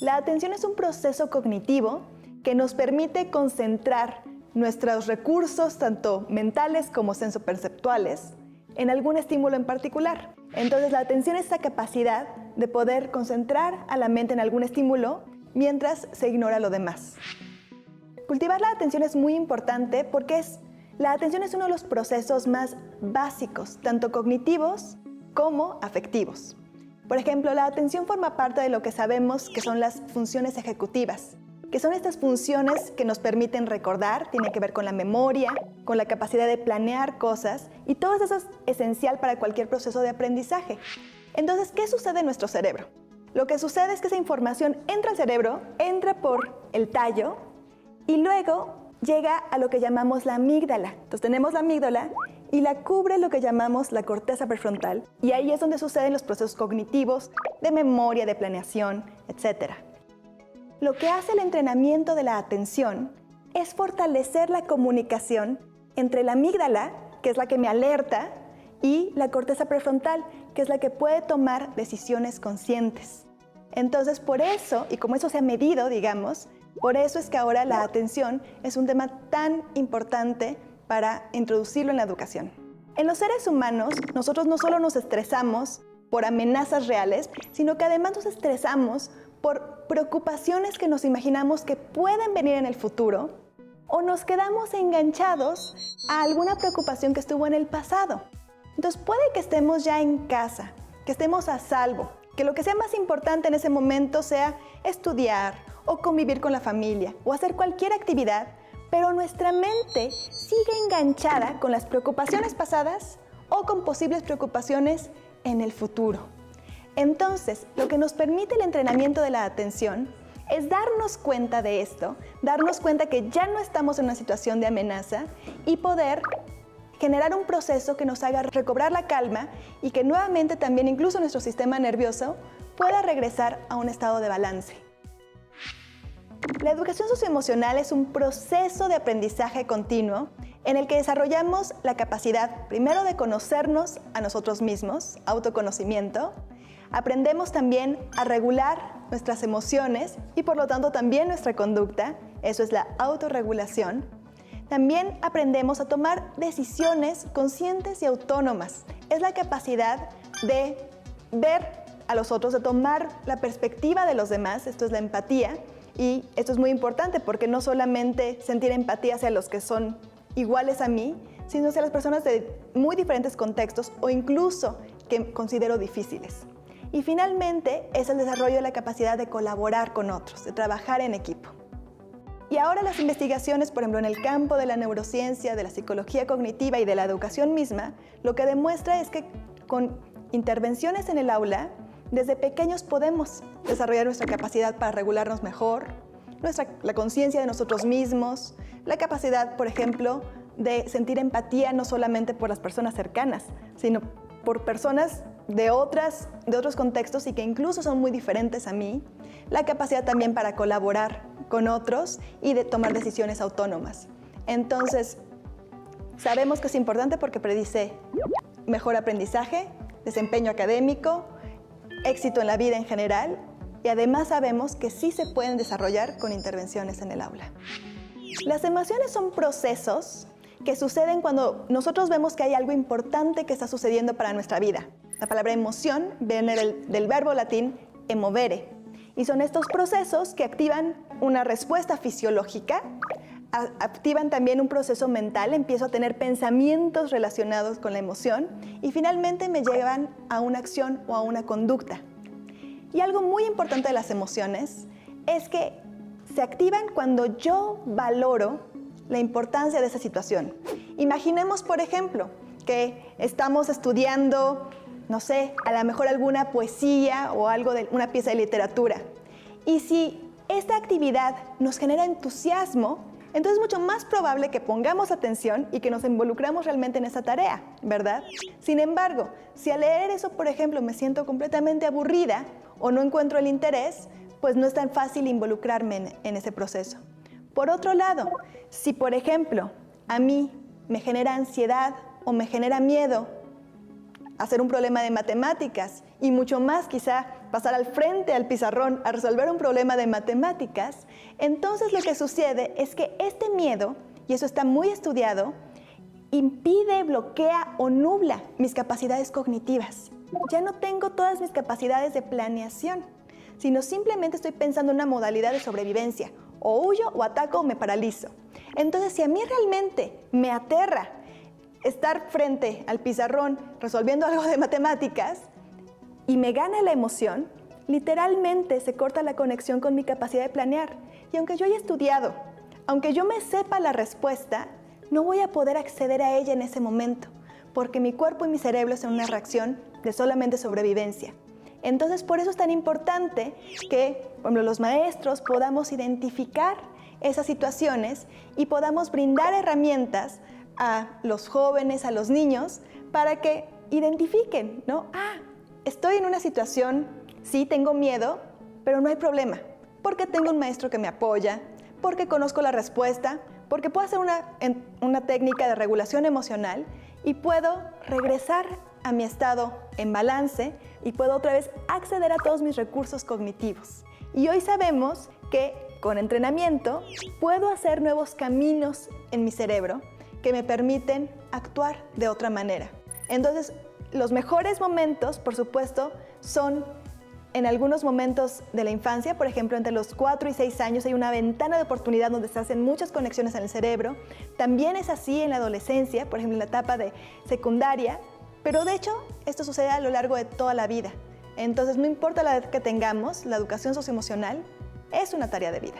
La atención es un proceso cognitivo que nos permite concentrar nuestros recursos, tanto mentales como sensoperceptuales, en algún estímulo en particular. Entonces, la atención es esa capacidad de poder concentrar a la mente en algún estímulo mientras se ignora lo demás. Cultivar la atención es muy importante porque la atención es uno de los procesos más básicos, tanto cognitivos como afectivos. Por ejemplo, la atención forma parte de lo que sabemos que son las funciones ejecutivas, que son estas funciones que nos permiten recordar, tiene que ver con la memoria, con la capacidad de planear cosas, y todo eso es esencial para cualquier proceso de aprendizaje. Entonces, ¿qué sucede en nuestro cerebro? Lo que sucede es que esa información entra al cerebro, entra por el tallo y luego llega a lo que llamamos la amígdala. Entonces tenemos la amígdala y la cubre lo que llamamos la corteza prefrontal, y ahí es donde suceden los procesos cognitivos de memoria, de planeación, etc. Lo que hace el entrenamiento de la atención es fortalecer la comunicación entre la amígdala, que es la que me alerta, y la corteza prefrontal, que es la que puede tomar decisiones conscientes. Entonces, por eso, y como eso se ha medido, digamos, por eso es que ahora la atención es un tema tan importante para introducirlo en la educación. En los seres humanos, nosotros no solo nos estresamos por amenazas reales, sino que además nos estresamos por preocupaciones que nos imaginamos que pueden venir en el futuro, o nos quedamos enganchados a alguna preocupación que estuvo en el pasado. Entonces puede que estemos ya en casa, que estemos a salvo, que lo que sea más importante en ese momento sea estudiar o convivir con la familia o hacer cualquier actividad, pero nuestra mente sigue enganchada con las preocupaciones pasadas o con posibles preocupaciones en el futuro. Entonces, lo que nos permite el entrenamiento de la atención es darnos cuenta de esto, darnos cuenta que ya no estamos en una situación de amenaza y poder generar un proceso que nos haga recobrar la calma y que nuevamente también incluso nuestro sistema nervioso pueda regresar a un estado de balance. La educación socioemocional es un proceso de aprendizaje continuo en el que desarrollamos la capacidad primero de conocernos a nosotros mismos, autoconocimiento. Aprendemos también a regular nuestras emociones y por lo tanto también nuestra conducta, eso es la autorregulación. También aprendemos a tomar decisiones conscientes y autónomas. Es la capacidad de ver a los otros, de tomar la perspectiva de los demás, esto es la empatía. Y esto es muy importante porque no solamente sentir empatía hacia los que son iguales a mí, sino hacia las personas de muy diferentes contextos o incluso que considero difíciles. Y finalmente es el desarrollo de la capacidad de colaborar con otros, de trabajar en equipo. Y ahora las investigaciones, por ejemplo, en el campo de la neurociencia, de la psicología cognitiva y de la educación misma, lo que demuestra es que con intervenciones en el aula, desde pequeños podemos desarrollar nuestra capacidad para regularnos mejor, la conciencia de nosotros mismos, la capacidad, por ejemplo, de sentir empatía no solamente por las personas cercanas, sino por personas de otros contextos y que incluso son muy diferentes a mí, la capacidad también para colaborar con otros y de tomar decisiones autónomas. Entonces, sabemos que es importante porque predice mejor aprendizaje, desempeño académico, éxito en la vida en general, y además sabemos que sí se pueden desarrollar con intervenciones en el aula. Las emociones son procesos que suceden cuando nosotros vemos que hay algo importante que está sucediendo para nuestra vida. La palabra emoción viene del verbo latín emovere, y son estos procesos que activan una respuesta fisiológica, activan también un proceso mental, empiezo a tener pensamientos relacionados con la emoción y finalmente me llevan a una acción o a una conducta. Y algo muy importante de las emociones es que se activan cuando yo valoro la importancia de esa situación. Imaginemos, por ejemplo, que estamos estudiando, no sé, a lo mejor alguna poesía o algo de una pieza de literatura. Y si esta actividad nos genera entusiasmo, entonces es mucho más probable que pongamos atención y que nos involucramos realmente en esa tarea, ¿verdad? Sin embargo, si al leer eso, por ejemplo, me siento completamente aburrida o no encuentro el interés, pues no es tan fácil involucrarme en ese proceso. Por otro lado, si por ejemplo a mí me genera ansiedad o me genera miedo hacer un problema de matemáticas y mucho más quizá pasar al frente al pizarrón a resolver un problema de matemáticas, entonces lo que sucede es que este miedo, y eso está muy estudiado, impide, bloquea o nubla mis capacidades cognitivas. Ya no tengo todas mis capacidades de planeación, sino simplemente estoy pensando en una modalidad de sobrevivencia. O huyo, o ataco, o me paralizo. Entonces, si a mí realmente me aterra estar frente al pizarrón resolviendo algo de matemáticas y me gana la emoción, literalmente se corta la conexión con mi capacidad de planear. Y aunque yo haya estudiado, aunque yo me sepa la respuesta, no voy a poder acceder a ella en ese momento, porque mi cuerpo y mi cerebro son una reacción de solamente sobrevivencia. Entonces, por eso es tan importante que, por ejemplo, los maestros podamos identificar esas situaciones y podamos brindar herramientas a los jóvenes, a los niños, para que identifiquen, ¿no? Estoy en una situación, sí, tengo miedo, pero no hay problema, porque tengo un maestro que me apoya, porque conozco la respuesta, porque puedo hacer una técnica de regulación emocional y puedo regresar a mi estado en balance y puedo otra vez acceder a todos mis recursos cognitivos. Y hoy sabemos que con entrenamiento puedo hacer nuevos caminos en mi cerebro que me permiten actuar de otra manera. Entonces, los mejores momentos, por supuesto, son en algunos momentos de la infancia, por ejemplo, entre los 4 y 6 años hay una ventana de oportunidad donde se hacen muchas conexiones en el cerebro. También es así en la adolescencia, por ejemplo, en la etapa de secundaria, pero de hecho, esto sucede a lo largo de toda la vida. Entonces, no importa la edad que tengamos, la educación socioemocional es una tarea de vida.